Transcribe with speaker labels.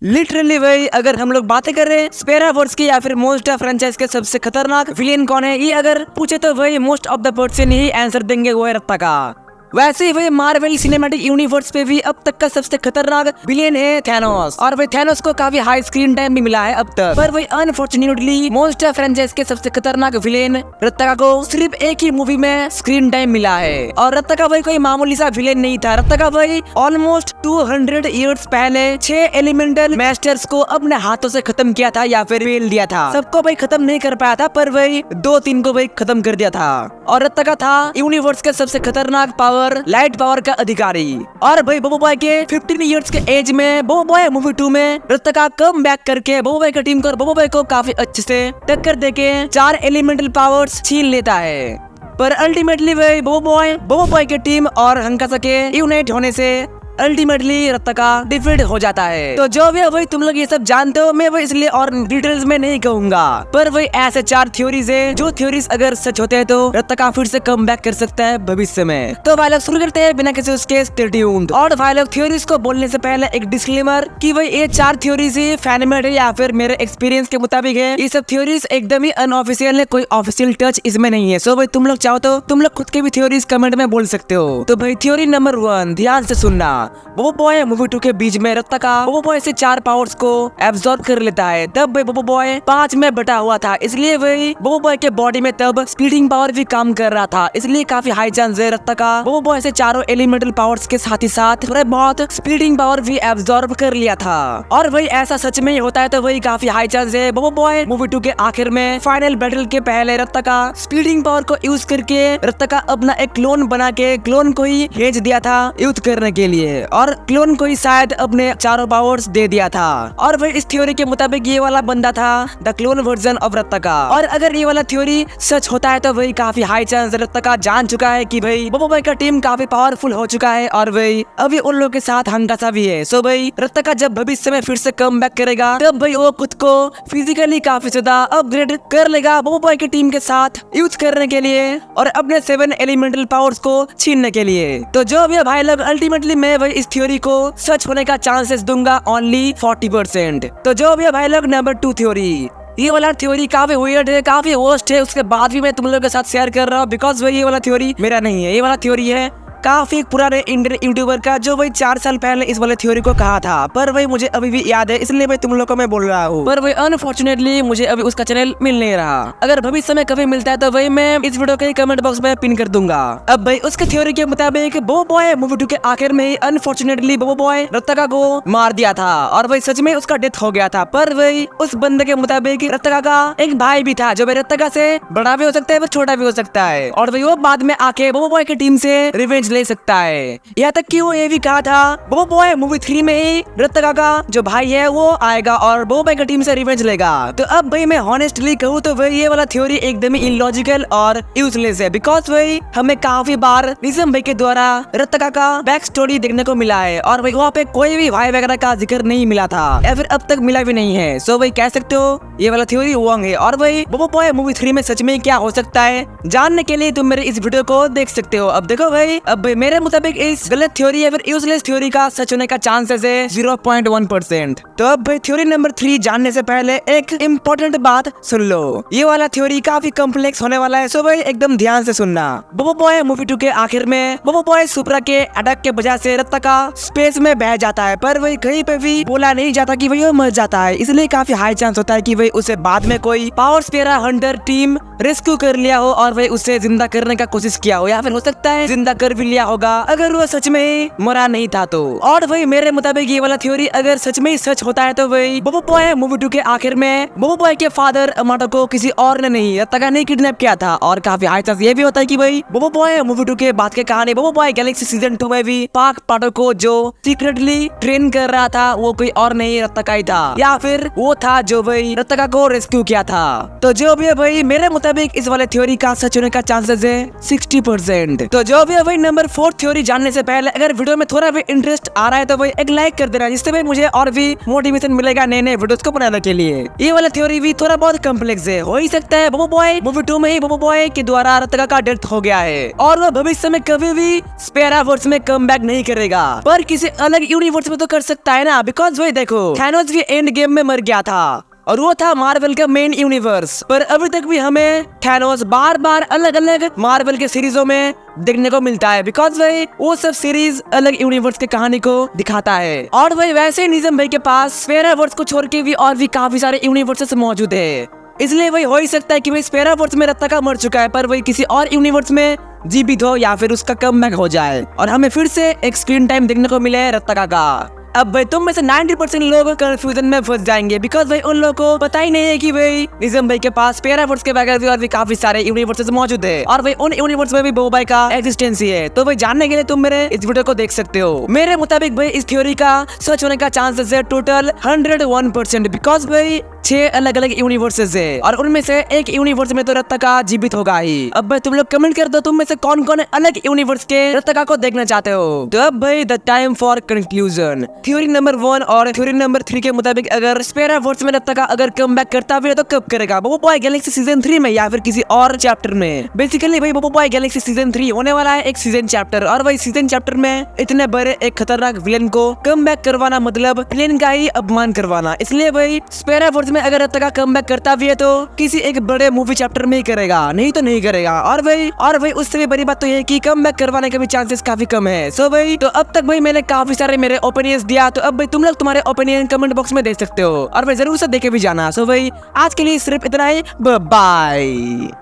Speaker 1: Literally भाई अगर हम लोग बातें कर रहे हैं स्पैरावर्स की या फिर मोस्ट ऑफ फ्रेंचाइज के सबसे खतरनाक विलेन कौन है, ये अगर पूछे तो भाई most of the person he answer देंगे, वो है रत्ताका। वैसे ही भाई मार्वल सिनेमैटिक यूनिवर्स पे भी अब तक का सबसे खतरनाक विलेन है थैनोस, और भाई थैनोस को काफी हाई स्क्रीन टाइम भी मिला है अब तक। पर भाई अनफॉर्चुनेटली मोस्ट ऑफ फ्रेंचाइज के सबसे खतरनाक विलेन रत्ताका को सिर्फ एक ही मूवी में स्क्रीन टाइम मिला है। और रत्ताका भाई कोई मामूली सा विलेन नहीं था। रत्ताका भाई ऑलमोस्ट 200 ईयर्स पहले 6 एलिमेंटल मास्टर्स को अपने हाथों से खत्म किया था या फिर फेल दिया था। सबको भाई खत्म नहीं कर पाया था, पर भाई 2-3 को भाई खत्म कर दिया था। और रत्ताका था यूनिवर्स के सबसे खतरनाक पावर, लाइट पावर का अधिकारी। और भाई बोबो बॉय के 15 इयर्स के एज में बोबो बॉय मूवी 2 में रत्ताका कम बैक करके बोबो बॉय की टीम को और बोबो बॉय को काफी अच्छे से टक्कर देके 4 एलिमेंटल पावर्स छीन लेता है। पर अल्टीमेटली भाई बोबो बॉय की टीम और हंकासा के यूनाइट होने से अल्टीमेटली रत्ताका डिफीट हो जाता है। तो जो भी भाई तुम लोग ये सब जानते हो, मैं भाई इसलिए और डिटेल्स में नहीं कहूंगा। पर भाई ऐसे 4 थ्योरीज है, जो थ्योरीज अगर सच होते हैं तो रत्ताका फिर से कम बैक कर सकता है भविष्य में। तो भाई लोग शुरू करते हैं बिना किसी उसके स्टे ट्यून्ड। और भाई लोग थ्योरीज को बोलने से पहले एक डिस्क्लेमर कि भाई ये 4 थ्योरीज ही फैनमेड है या फिर मेरे एक्सपीरियंस के मुताबिक है। ये सब थ्योरीज एकदम ही अनऑफिशियल है, कोई ऑफिशियल टच इसमें नहीं है। सो भाई तुम लोग चाहो तो तुम लोग खुद के भी थ्योरीज कमेंट में बोल सकते हो। तो भाई थ्योरी नंबर 1 ध्यान से सुनना। बोबो बॉय मूवी 2 के बीच में रत्ताका बोबो बॉय से 4 पावर्स को एब्सॉर्ब कर लेता है। तब भाई बोबो बॉय 5 में बटा हुआ था, इसलिए भाई बोबो बॉय के बॉडी में तब स्पीडिंग पावर भी काम कर रहा था। इसलिए काफी हाई चांस है रत्ताका बोबो बॉय से चारों एलिमेंटल पावर्स के साथ ही साथ थोड़ा बहुत स्पीडिंग पावर भी एब्सॉर्ब कर लिया था। और भाई ऐसा सच में होता है तो भाई काफी हाई चांस है बोबो बॉय मूवी 2 के आखिर में फाइनल बैटल के पहले रत्ताका स्पीडिंग पावर को यूज करके रत्ताका अपना एक क्लोन बना के क्लोन को ही भेज दिया था यूज करने के लिए, और क्लोन को ही शायद अपने चारों पावर्स दे दिया था। और भाई इस थ्योरी के मुताबिक ये वाला बंदा था द क्लोन वर्जन ऑफ रत्ताका। और अगर ये वाला थ्योरी सच होता है तो भाई काफी हाई चांस रत्ताका जान चुका है कि भाई बोबो बॉय का टीम काफी पावरफुल हो चुका है, और भाई अभी उन लोगों के साथ हंगासा भी है। सो भाई रत्ताका जब भविष्य में फिर से कम बैक करेगा तब भाई वो खुद को फिजिकली काफी ज्यादा अपग्रेड कर लेगा बोबो बॉय की टीम के साथ यूज करने के लिए और अपने 7 एलिमेंटल पावर्स को छीनने के लिए। तो जो भी भाई लोग अल्टीमेटली मैं भाई इस थ्योरी को सच होने का चांसेस दूंगा ओनली 40%। तो जो भी भाई लोग नंबर 2 थ्योरी, ये वाला थ्योरी काफी वियर्ड है, काफी वर्स्ट है, उसके बाद भी मैं तुम लोगों के साथ शेयर कर रहा हूँ बिकॉज भाई ये वाला थ्योरी मेरा नहीं है। ये वाला थ्योरी है काफी पुराने इंडियन यूट्यूबर का, जो भाई 4 साल पहले इस वाले थ्योरी को कहा था। पर भाई मुझे अभी भी याद है, इसलिए भाई तुम लोगों को मैं बोल रहा हूँ। पर भाई अनफॉर्चुनेटली मुझे अभी उसका चैनल मिल नहीं रहा। अगर भविष्य में कभी मिलता है तो भाई मैं इस वीडियो के कमेंट बॉक्स में पिन कर दूंगा। अब भाई उसके थ्योरी के मुताबिक बोबो बॉय मूवी 2 के आखिर में ही अनफॉर्चुनेटली बोबो बॉय रत्ताका को मार दिया था, और भाई सच में उसका डेथ हो गया था। पर भाई उस बंदे के मुताबिक रत्ताका का एक भाई भी था, जो भाई रत्ताका से बड़ा भी हो सकता है वो छोटा भी हो सकता है, और भाई वो बाद में आके बोबो बॉय की टीम से रिवेंज ले सकता है। यहाँ तक कि वो ये भी कहा था बोबो बॉय मूवी 3 में ही रत्ताका का जो भाई है वो आएगा और बोबो बॉय की टीम से रिवेंज लेगा। तो अब भाई मैं हॉनेस्टली कहूँ तो भाई ये वाला थ्योरी एकदम ही इलॉजिकल और यूजलेस है, बिकॉज भाई हमें काफी बार निज़म भाई के द्वारा रत्ताका का बैक स्टोरी देखने को मिला है, और भाई वहाँ पे कोई भी भाई वगैरह का जिक्र नहीं मिला था या फिर अब तक मिला भी नहीं है। सो भाई कह सकते हो ये वाला थ्योरी रॉन्ग है। और भाई बोबो बॉय मूवी 3 में सच में क्या हो सकता है जानने के लिए तुम मेरे इस वीडियो को देख सकते हो। अब देखो भाई, अब भाई मेरे मुताबिक इस गलत थ्योरी या फिर यूजलेस थ्योरी का सच होने का चांसेस है 0.1%। तो अब भाई थ्योरी नंबर 3 जानने से पहले एक इम्पोर्टेंट बात सुन लो। ये वाला थ्योरी काफी कॉम्प्लेक्स होने वाला है, सो भाई एकदम ध्यान से सुनना। बोबो बॉय मूवी 2 के आखिर में बोबो बॉय सुपरा के अटैक के वजह से रत्ताका स्पेस में बह जाता है, पर वही कहीं पे भी बोला नहीं जाता कि वही मर जाता है। इसलिए काफी हाई चांस होता है कि वही उसे बाद में कोई पावर स्पेरा हंटर टीम रेस्क्यू कर लिया हो और वही उसे जिंदा करने का कोशिश किया हो, या फिर हो सकता है जिंदा कर भी लिया होगा अगर वो सच में मरा नहीं था तो। और वही मेरे मुताबिक ये वाला थ्योरी अगर सच में सच होता है तो वही बोबो बॉय मूवी 2 के आखिर में बोबो बॉय के फादर अमाटो को किसी और ने नहीं रत्ताका ने किडनैप किया था। और काफी हाई चांस ये भी होता है कि भाई बोबो बॉय मूवी 2 के बाद के कहानी बोबो बॉय गैलेक्सी सीजन 2 में भी पाक पाटो को जो सीक्रेटली ट्रेन कर रहा था वो कोई और नहीं रत्ताका ही था, या फिर वो था जो भाई रत्ताका को रेस्क्यू किया था। तो जो भी है भाई मेरे मुताबिक इस वाले थ्योरी का सच होने का चांसेस है 60%। तो जो भी है भाई नंबर 4 थ्योरी जानने से पहले अगर वीडियो में थोड़ा भी इंटरेस्ट आ रहा है तो भाई एक लाइक कर देना, जिससे भाई मुझे और भी मोटिवेशन मिलेगा नए नए वीडियोस को बनाने के लिए। ये वाला थ्योरी भी थोड़ा बहुत कॉम्प्लेक्स है, हो ही सकता है बोबो बॉय मूवी 2 में ही बोबो बॉय के द्वारा रत्तका का डेथ हो गया है और वह भविष्य में कभी भी स्पेरावर्स में कमबैक नहीं करेगा, पर किसी अलग यूनिवर्स में तो कर सकता है ना। बिकॉज वही देखो थैनोस भी एंड गेम में मर गया था और वो था मार्वल का मेन यूनिवर्स, पर अभी तक भी हमें थैनोस बार बार अलग अलग मार्वल के सीरीजों में देखने को मिलता है। बिकॉज भाई वो सब सीरीज अलग यूनिवर्स के कहानी को दिखाता है और भाई वैसे निज़म भाई के पास स्पेरावर्स को छोड़ के भी और भी काफी सारे यूनिवर्सेस मौजूद है, इसलिए वही हो ही सकता है कि भाई स्पेरावर्स में रत्तका मर चुका है पर वही किसी और यूनिवर्स में जीवित हो या फिर उसका कमबैक हो जाए और हमें फिर से एक स्क्रीन टाइम देखने को मिले रत्तका का। अब भाई तुम में से 90% लोग कंफ्यूजन में फंस जाएंगे, बिकॉज भाई उन लोगों को पता ही नहीं है कि भाई निज़म भाई के पास स्पेरावर्स के बगैर भी और भी काफी सारे यूनिवर्सेस मौजूद है और भाई उन यूनिवर्स में भी बोबो बॉय का एग्जिस्टेंस ही है। तो भाई जानने के लिए तुम मेरे इस वीडियो को देख सकते हो। मेरे मुताबिक भाई इस थ्योरी का सच होने का चांसेस है टोटल 101%, बिकॉज भाई 6 अलग अलग यूनिवर्सेस है और उनमें से एक यूनिवर्स में तो रत्तका जीवित होगा ही। अब भाई तुम लोग कमेंट कर दो तुम में से कौन कौन अलग यूनिवर्स के रत्तका को देखना चाहते हो। तो अब भाई the time for conclusion. Theory number 1 और थ्योरी नंबर 3 के मुताबिक अगर स्पेरावर्स में रत्तका अगर कमबैक करता भी है तो कब करेगा, बोबो बॉय गैलेक्सी सीजन 3 में या फिर किसी और चैप्टर में। बेसिकली भाई बोबो बॉय गैलेक्सी सीजन 3 होने वाला है एक सीजन चैप्टर और वही सीजन चैप्टर में इतने बड़े एक खतरनाक विलेन को कमबैक करवाना मतलब विलेन का ही अपमान करवाना, इसलिए भाई स्पेरावर्स में अगर रत्तका कमबैक करता भी है तो किसी एक बड़े मूवी चैप्टर में ही करेगा, नहीं तो नहीं करेगा। और भाई उससे भी बड़ी बात तो ये कि कमबैक करवाने के भी चांसेस काफी कम है। सो भाई तो अब तक भाई मैंने काफी सारे मेरे ओपिनियंस दिया, तो अब भाई तुम लोग तुम्हारे ओपिनियन कमेंट बॉक्स में दे सकते हो और भाई जरूर से देखे भी जाना। सो भाई आज के लिए सिर्फ इतना ही, बाय।